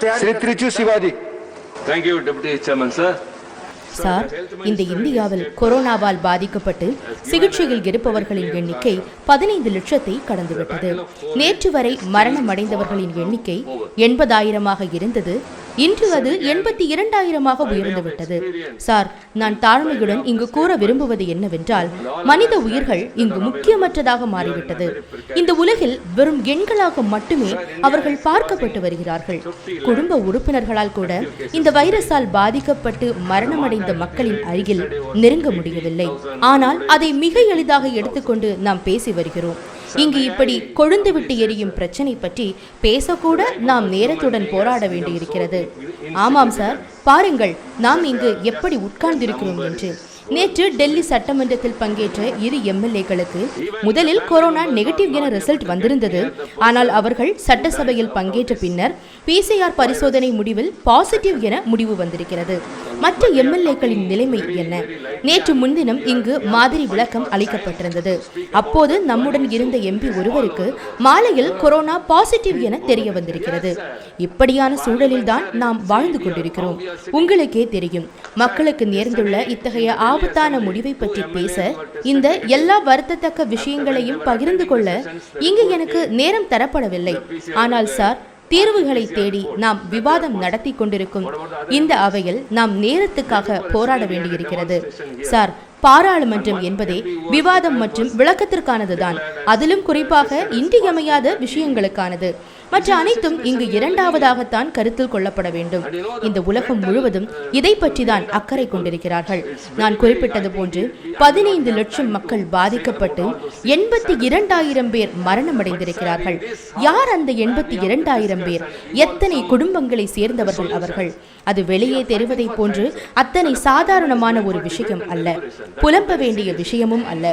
Shri Trichy Shivaji. Thank you, Deputy Chairman, sir. Sir, இந்த இந்தியாவில் கொரோனாவால் பாதிக்கப்பட்டு சிகிச்சையில் இருப்பவர்களின் எண்ணிக்கை 15 லட்சத்தை கடந்துவிட்டது. நேற்று வரை மரணமடைந்தவர்களின் எண்ணிக்கை 80,000 இருந்தது. இன்று அது 82,000 உயர்ந்துவிட்டது. சார், நான் தாழ்மையுடன் இங்கு கூற விரும்புவது என்னவென்றால், மனித உயிர்கள் இங்கு முக்கியமற்றதாக மாறிவிட்டது. இந்த உலகில் வெறும் எண்களாக மட்டுமே அவர்கள் பார்க்கப்பட்டு வருகிறார்கள். குடும்ப உறுப்பினர்களால் கூட இந்த வைரஸால் பாதிக்கப்பட்டு மரணமடைந்த மக்களின் அருகில் நெருங்க முடியவில்லை. ஆனால் அதை மிக எளிதாக எடுத்துக்கொண்டு நாம் பேசி வருகிறோம். இங்கு இப்படி கொழுந்து விட்டு எரியும் பிரச்சனை பற்றி பேசக்கூட நாம் நேரத்துடன் போராட வேண்டியிருக்கிறது. ஆமாம் சார், பாருங்கள் நாம் இங்கு எப்படி உட்கார்ந்திருக்கிறோம் என்று. நேற்று டெல்லி சட்டமன்றத்தில் பங்கேற்ற 2 எம்எல்ஏக்களுக்கு முதலில் கொரோனா நெகட்டிவ் என ரிசல்ட் வந்திருந்தது. ஆனால் அவர்கள் சட்டசபையில் பங்கேற்ற பின்னர் PCR பரிசோதனை முடிவில் பாசிட்டிவ் என முடிவு வந்திருக்கிறது. மற்ற எம்எல்ஏக்களின் நிலைமை என்ன? நேற்று முன்தினம் இங்கு மாதிரி விளக்கம் அளிக்கப்பட்டிருந்தது. அப்போது நம்முடன் இருந்த MP ஒருவருக்கு மாலையில் கொரோனா பாசிட்டிவ் என தெரிய வந்திருக்கிறது. இப்படியான சூழலில்தான் நாம் வாழ்ந்து கொண்டிருக்கிறோம். உங்களுக்கே தெரியும், மக்களுக்கு நேர்ந்துள்ள இத்தகைய ஆபத்தான முடிவை பற்றி பேச, இந்த எல்லா வருத்தத்தக்க விஷயங்களையும் பகிர்ந்து கொள்ள இங்கு எனக்கு நேரம் தரப்படவில்லை. ஆனால் சார், தீர்வுகளை தேடி நாம் விவாதம் நடத்தி கொண்டிருக்கும் இந்த அவையில் நாம் நேரத்துக்காக போராட வேண்டியிருக்கிறது. சார், பாராளுமன்றம் என்பதே விவாதம் மற்றும் விளக்கத்திற்கானதுதான். அதிலும் குறிப்பாக இன்றியமையாத விஷயங்களுக்கானது. மற்ற அனைத்தும் இங்கு இரண்டாவதாகத்தான் கருத்தில் கொள்ளப்பட வேண்டும். இந்த உலகம் முழுவதும் இதை பற்றி தான் அக்கறை கொண்டிருக்கிறார்கள். நான் குறிப்பிட்டது போன்று 15 லட்சம் மக்கள் பாதிக்கப்பட்டு 82,000 பேர் மரணமடைந்திருக்கிறார்கள். யார் அந்த 82,000 பேர்? எத்தனை குடும்பங்களை சேர்ந்தவர்கள் அவர்கள்? அது வெளியே தெரிவதை போன்று அத்தனை சாதாரணமான ஒரு விஷயம் அல்ல. புலம்ப வேண்டிய விஷயமும் அல்ல.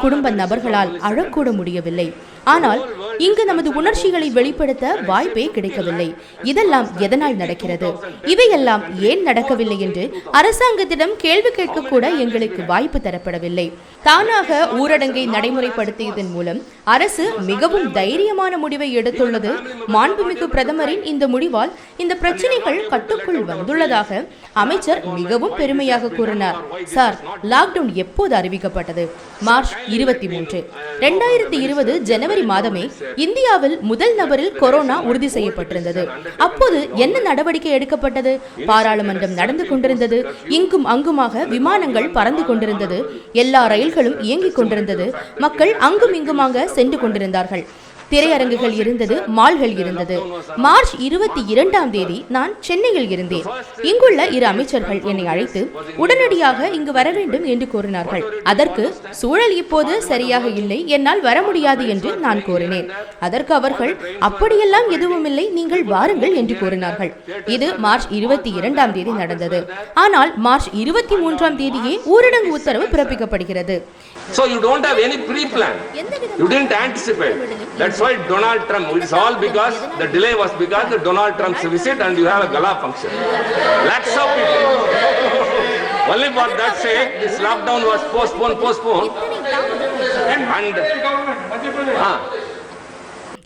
குடும்ப நபர்களால் அழக்கூட முடியவில்லை. ஆனால் இங்கு நமது உணர்ச்சிகளை வெளிப்படுத்த வாய்ப்பே கிடைக்கவில்லை. இதெல்லாம் எதனால் நடக்கிறது? இவையெல்லாம் ஏன் நடக்கவில்லை என்று அரசாங்கத்திடம் கேள்வி கேட்க கூட எங்களுக்கு வாய்ப்பு தரப்படவில்லை. தானாக ஊரடங்கை நடைமுறைப்படுத்தியதன் மூலம் அரசு மிகவும் தைரியமான முடிவை எடுத்துள்ளது. மாண்புமிகு பிரதமரின் இந்த முடிவால் இந்த பிரச்சனைகள் கட்டுக்குள் வந்துள்ளதாக அமைச்சர் மிகவும் பெருமையாக கூறினார். சார், லாக்டவுன் எப்போது அறிவிக்கப்பட்டது? மார்ச் 23, 2020 ஜனவரி மாதமே இந்தியாவில் முதல் நபரில் கொரோனா உறுதி செய்யப்பட்டிருந்தது. அப்போது என்ன நடவடிக்கை எடுக்கப்பட்டது? பாராளுமன்றம் நடந்து கொண்டிருந்தது. இங்கும் அங்குமாக விமானங்கள் பறந்து கொண்டிருந்தது. எல்லா ரயில்களும் இயங்கிக் கொண்டிருந்தது. மக்கள் அங்கும் இங்குமாக சென்று கொண்டிருந்தார்கள். திரையரங்குகள் இருந்தது, மால்கள் இருந்தது. மார்ச் 22 நான் சென்னையில் இருந்தேன். இங்குள்ள 2 அமைச்சர்கள் என்னை அழைத்து உடனடியாக இங்கு வர வேண்டும் என்று கூறினார்கள். அதற்கு சூழல் இப்போது சரியாக இல்லை, என்னால் வர முடியாது என்று நான் கூறினேன். அதற்கு அவர்கள் அப்படியெல்லாம் எதுவும் இல்லை, நீங்கள் வாருங்கள் என்று கூறினார்கள். இது மார்ச் 22 நடந்தது. ஆனால் மார்ச் 23 ஊரடங்கு உத்தரவு பிறப்பிக்கப்படுகிறது. So you don't have any pre-plan. You didn't anticipate. That's why Donald Trump, it's all because the delay was because the Donald Trump's visit and you have a gala function. Lakhs of people. Only for that sake, this lockdown was postponed. And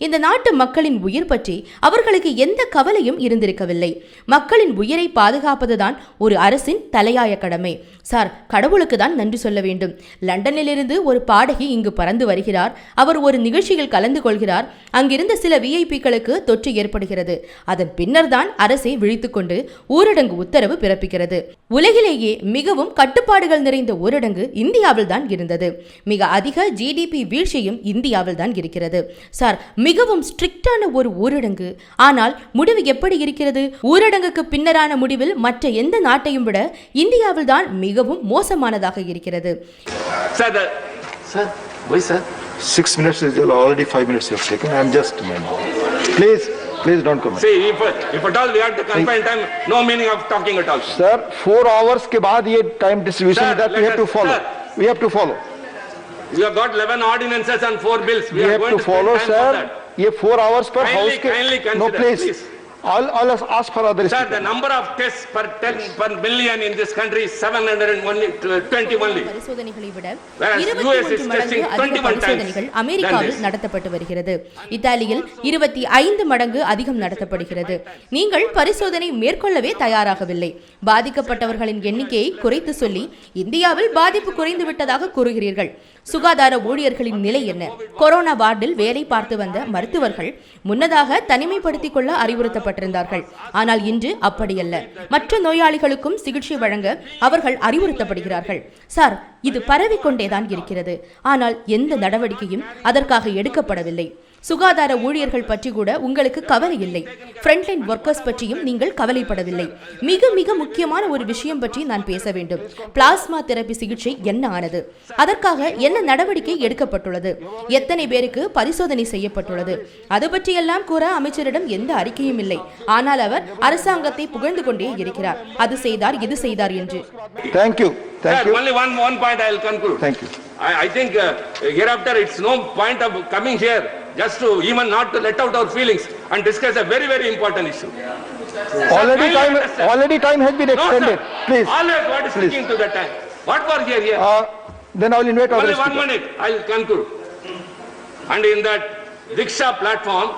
இந்த நாட்டு மக்களின் உயிர் பற்றி அவர்களுக்கு எந்த கவலையும் இருந்திருக்கவில்லை. மக்களின் உயிரை பாதுகாப்பதுதான் ஒரு அரசின் தலையாய கடமை. சார், கடவுளுக்கு தான் நன்றி சொல்ல வேண்டும். லண்டனிலிருந்து ஒரு பாடகி இங்கு பறந்து வருகிறார். அவர் ஒரு நிகழ்ச்சியில் கலந்து கொள்கிறார். அங்கிருந்த சில விஐபிக்களுக்கு தொற்று ஏற்படுகிறது. அதன் பின்னர் தான் அரசை விழித்துக்கொண்டு ஊரடங்கு உத்தரவு பிறப்பிக்கிறது. உலகிலேயே மிகவும் கட்டுப்பாடுகள் நிறைந்த ஊரடங்கு இந்தியாவில் தான் இருந்தது. மிக அதிக GDP வீழ்ச்சியும் இந்தியாவில் தான் இருக்கிறது. சார், மிகவும் ஸ்ட்ரிக்டான ஒரு ஊரடங்கு. ஆனால் முடிவு எப்படி இருக்கிறது? ஊரடங்குக்கு பின்னரான முடிவில் மற்ற எந்த நாட்டையும் விட இந்தியாவில் தான் மிகவும் மோசமானதாக இருக்கிறது. Sir, why sir? 6 minutes is already 5 minutes you have taken. I am just please don't comment. See, if at all we have to confine time, no meaning of talking at all. Sir, 4 hours के बाद ये time distribution that we have to follow. We have to follow. You have got 11 ordinances and 4 bills. We have to follow, sir. ये 4 hours per house के. Kindly consider, no, please. I'll ask for other Sir, speaker. the number of tests per million in this country is 720 only. பரிசோதனைகளை விட Whereas 21 US is மடங்கு testing அதிக 21 times பரிசோதனைகள் அமெரிக்காவில் than this. நடத்தப்பட்டு வருகிறது. இத்தாலியில் 25 மடங்கு அதிகம் நடத்தப்படுகிறது. நீங்கள் பரிசோதனை மேற்கொள்ளவே தயாராகவில்லை. பாதிக்கப்பட்டவர்களின் எண்ணிக்கையை குறைத்து சொல்லி இந்தியாவில் பாதிப்பு குறைந்து விட்டதாக கூறுகிறீர்கள். சுகாதார ஊழியர்களின் நிலை என்ன? கொரோனா வார்டில் வேலை பார்த்து வந்த மருத்துவர்கள் முன்னதாக தனிமைப்படுத்திக் கொள்ள அறிவுறுத்தப்பட்டிருந்தார்கள். ஆனால் இன்று அப்படியல்ல. மற்ற நோயாளிகளுக்கும் சிகிச்சை வழங்க அவர்கள் அறிவுறுத்தப்படுகிறார்கள். சார், இது பரவிக்கொண்டேதான் இருக்கிறது. ஆனால் எந்த நடவடிக்கையும் அதற்காக எடுக்கப்படவில்லை. சுகாதார ஊழியர்கள் பற்றி கூட உங்களுக்கு கவலை இல்லை. ஃப்ரண்ட்லைன் ஒர்க்கர்ஸ் பற்றியும் நீங்கள் கவலைப்படவில்லை. மிக மிக முக்கியமான ஒரு விஷயம் பற்றி நான் பேச வேண்டும். பிளாஸ்மா தெரபி சிகிச்சை என்ன ஆனது? அதற்காக என்ன நடவடிக்கை எடுக்கப்பட்டுள்ளது? எத்தனை பேருக்கு பரிசோதனை செய்யப்பட்டுள்ளது? அது பற்றியெல்லாம் கூற அமைச்சரிடம் எந்த அறிக்கையும் இல்லை. ஆனால் அவர் அரசாங்கத்தை புகழ்ந்து கொண்டே இருக்கிறார். அது செய்தார், இது செய்தார் என்று. Thank you. Thank you. Only one point I will conclude. Thank you. I think hereafter it's no point of coming here just to even not to let out our feelings and discuss a very, very important issue. Already time has been extended. No, sir. Please. Always what is sticking to the time. What for here? Then I will invite Only other 1 speaker. minute, I will conclude. And in that Diksha platform,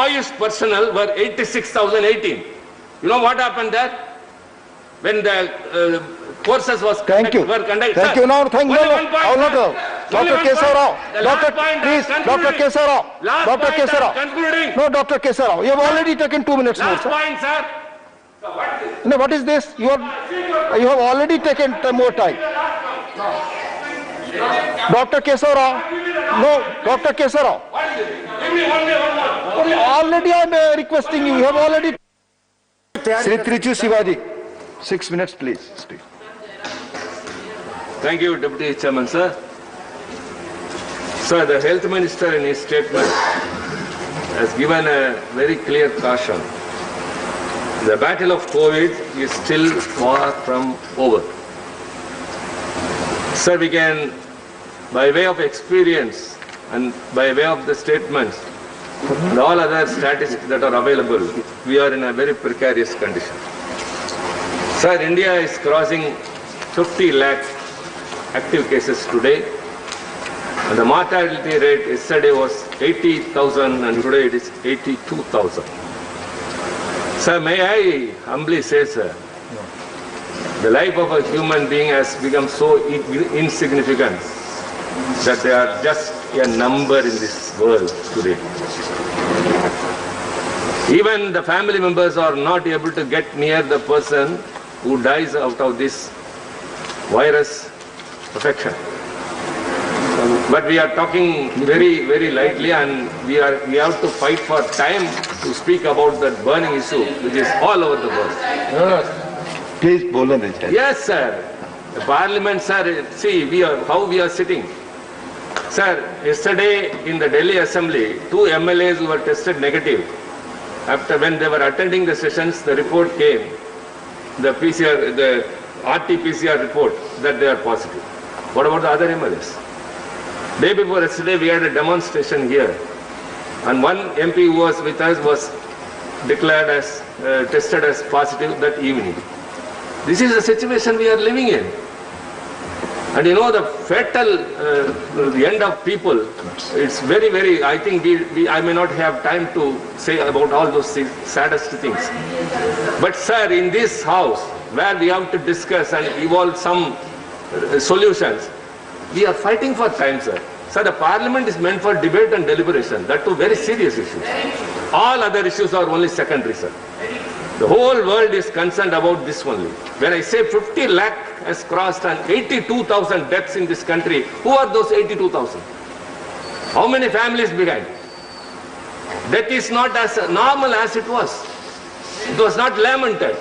Ayush personnel were 86,018. You know what happened there? When the courses were conducted. Thank you. Now, thank you. Dr. Kesarao. Please, Dr. Kesarao. Dr. Kesarao. No, Dr. Kesarao. You have already taken 2 minutes more, Last sir. point, sir. No, what is this? You have already taken more time. Dr. Kesarao. No, Dr. Kesarao. Give me one more. Already I am requesting you. You have already. Sri Trichu Sivadi. 6 minutes, please. Speak. Thank you, Deputy Chairman, sir. Sir, the Health Minister in his statement has given a very clear caution. The battle of COVID is still far from over. Sir, we can, by way of experience and by way of the statements and all other statistics that are available, we are in a very precarious condition. Sir, India is crossing 50 lakh active cases today, and the mortality rate yesterday was 80,000 and today it is 82,000. Sir, may I humbly say, sir, the life of a human being has become so insignificant that they are just a number in this world today. Even the family members are not able to get near the person who dies out of this virus affection. But we are talking very, very lightly, and we have to fight for time to speak about that burning issue which is all over the world. Please, Bolan Rijai. Yes, sir. The Parliament, sir, see how we are sitting. Sir, yesterday in the Delhi Assembly, 2 MLAs who were tested negative. After when they were attending the sessions, the report came, the RT-PCR report, that they are positive. What about the other MLAs? Day before yesterday, we had a demonstration here, and one MP who was with us was declared as tested as positive that evening. This is the situation we are living in. And you know, the fatal the end of people, it's very, very, I think I may not have time to say about all those saddest things. But sir, in this house, where we have to discuss and evolve some solutions, we are fighting for time, sir. Sir, the Parliament is meant for debate and deliberation, that too very serious issues. All other issues are only secondary, sir. The whole world is concerned about this only. When I say 50 lakh has crossed and 82,000 deaths in this country, who are those 82,000? How many families behind? That is not as normal as it was. It was not lamented.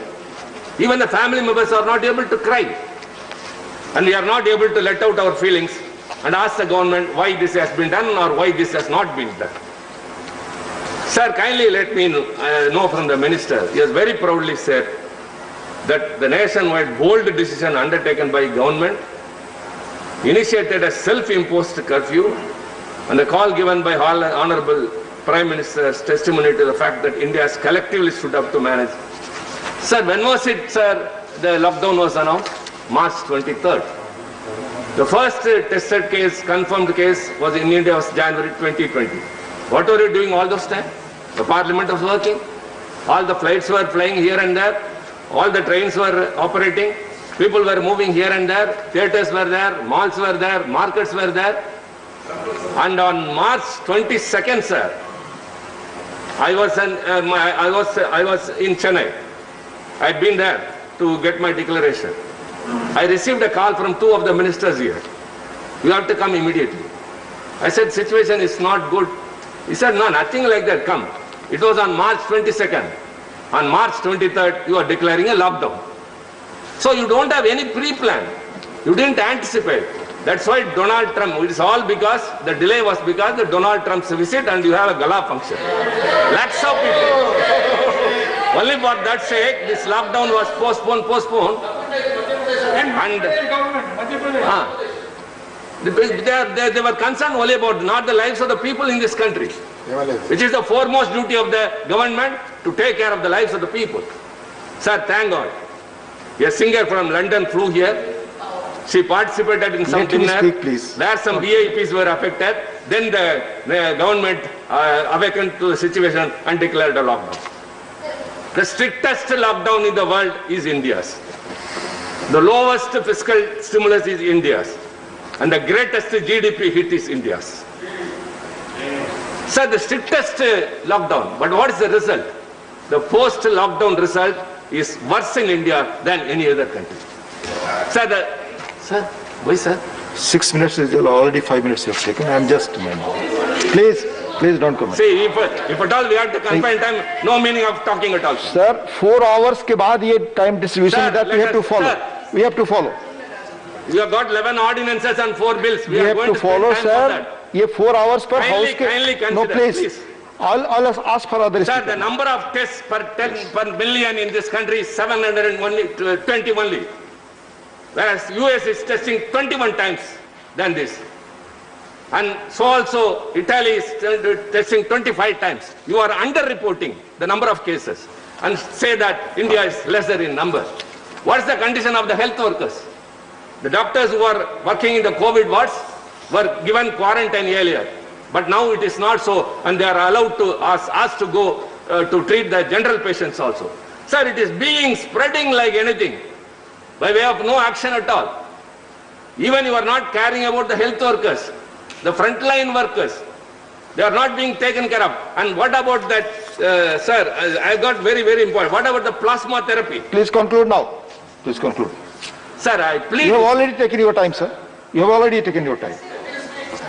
Even the family members are not able to cry. And we are not able to let out our feelings and ask the government why this has been done or why this has not been done. Sir, kindly let me know from the minister. He has very proudly said that the nationwide bold decision undertaken by government initiated a self-imposed curfew, and the call given by Honorable Prime Minister's testimony to the fact that India has collectively stood up to manage. Sir, when was it, sir, the lockdown was announced? March 23rd. The first tested case, confirmed case was in India was January 2020. What were you doing all those time? The parliament was working. All the flights were flying here and there. All the trains were operating. People were moving here and there. Theatres were there. Malls were there. Markets were there. And on March 22nd, sir, I was in Chennai. I had been there to get my declaration. I received a call from two of the ministers here. You have to come immediately. I said, situation is not good. He said, no, nothing like that, come. It was on March 22nd. On March 23rd, you are declaring a lockdown. So you don't have any pre-plan. You didn't anticipate. That's why Donald Trump, it's all because, the delay was because the Donald Trump's visit and you have a gala function. Lakhs of people. Only for that sake, this lockdown was postponed. And they were concerned only about not the lives of the people in this country, which is the foremost duty of the government, to take care of the lives of the people. Sir, thank God. A singer from London flew here. She participated in some dinner. There some VIPs were affected. Then the government awakened to the situation and declared a lockdown. The strictest lockdown in the world is India's. The lowest fiscal stimulus is India's. And the greatest GDP hit is India's. Sir, the strictest lockdown. But what is the result? The post-lockdown result is worse in India than any other country. Sir, why, sir? 6 minutes is already 5 minutes you have taken. I'm just, please don't comment. See, if at all we have to confine time, no meaning of talking at all. Sir, 4 hours के बाद ये time distribution that we have to follow. We have to follow. We have got 11 ordinances and 4 bills. We are going to follow, sir. ये 4 hours per house के. No, please. I'll ask for other. Sir, the number of tests per million in this country is 720 only. Whereas US is testing 21 times than this. And so also Italy is testing 25 times. You are under-reporting the number of cases and say that India is lesser in number. What is the condition of the health workers? The doctors who are working in the COVID wards were given quarantine earlier. But now it is not so, and they are allowed to asked to go to treat the general patients also. Sir, it is being spreading like anything by way of no action at all. Even you are not caring about the health workers, the frontline workers. They are not being taken care of. And what about that, sir, I got very, very important. What about the plasma therapy? Please conclude now. Please conclude. Sir, I plead. You have already taken your time, sir. You have already taken your time.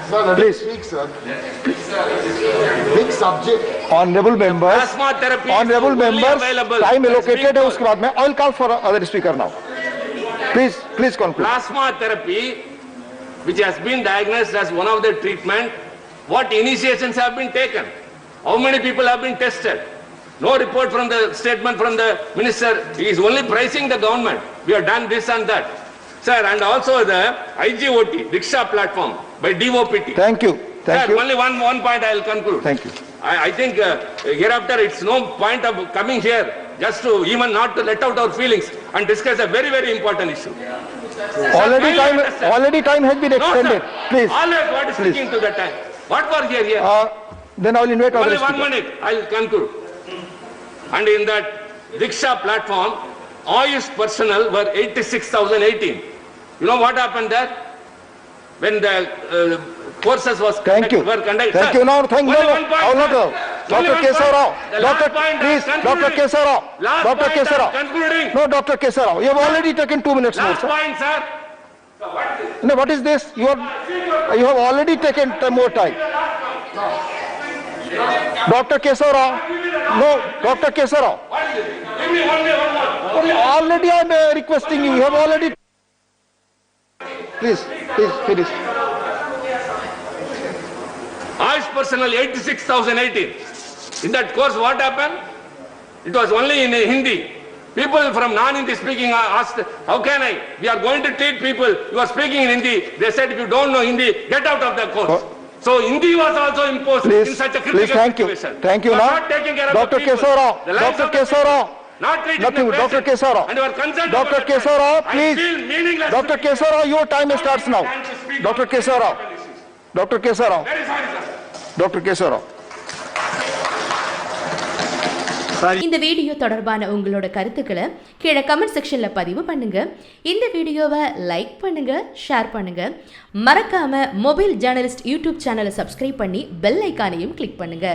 Sir, please speak, sir. Big subject. Honorable members. Plasma therapy. Honorable members. Time allocated है उसके बाद में. I will call for other speaker now. Please conclude. Plasma therapy, which has been diagnosed as one of the treatment, what initiations have been taken? How many people have been tested? No report from the statement from the minister. He is only praising the government. We have done this and that. Sir, and also the IGOT, Diksha platform by DOPT. Thank you. Thank you. Only one point I will conclude. Thank you. I think hereafter it's no point of coming here just to even not to let out our feelings and discuss a very, very important issue. Already time has been extended. No, please. Always what is sticking to the time. What for here? Then I will invite only other 1 minute. I will conclude. And in that Diksha platform, Ayush personnel were 86,018. You know what happened there? When the courses were conducted. Thank you. Now, thank you. I will not go. Dr. Keshav Rao. Doctor, please. Dr. Keshav Rao. Dr. Keshav Rao. Concluding. No, Dr. Keshav Rao. You have already taken 2 minutes more, Last sir. point, sir. No, what is this? You have already taken more time. Dr. Keshav Rao. No, Dr. Keshav Rao. Give me one more. Already I am requesting you. You have already. Please finish. Ayush personnel 86,018. In that course, what happened? It was only in Hindi. People from non-Hindi speaking asked, how can I? We are going to treat people. You are speaking in Hindi. They said, if you don't know Hindi, get out of the course. So Hindi was also imposed in such a critical Please, thank you. situation. Thank you, You are now. not taking care of Dr. the people. Keshav Rao, The lives Dr. of the Keshav Rao. people. Not treating Nothing, the Dr. patient. Keshav Rao. And you are concerned Dr. about the Keshav Rao, patient. please. I feel meaningless. Dr. Keshav Rao, your time starts now. Dr. Keshav Rao. Dr. Keshav Rao. Very sorry, sir. Dr. Keshav Rao. இந்த video தொடர்பான உங்களோட கருத்துக்களை கீழே comment செக்ஷன்ல பதிவு பண்ணுங்க. இந்த வீடியோவை லைக் பண்ணுங்க, ஷேர் பண்ணுங்க. மறக்காம மொபைல் ஜேர்னலிஸ்ட் யூடியூப் சேனலை சப்ஸ்கிரைப் பண்ணி பெல் ஐகானையும் கிளிக் பண்ணுங்க.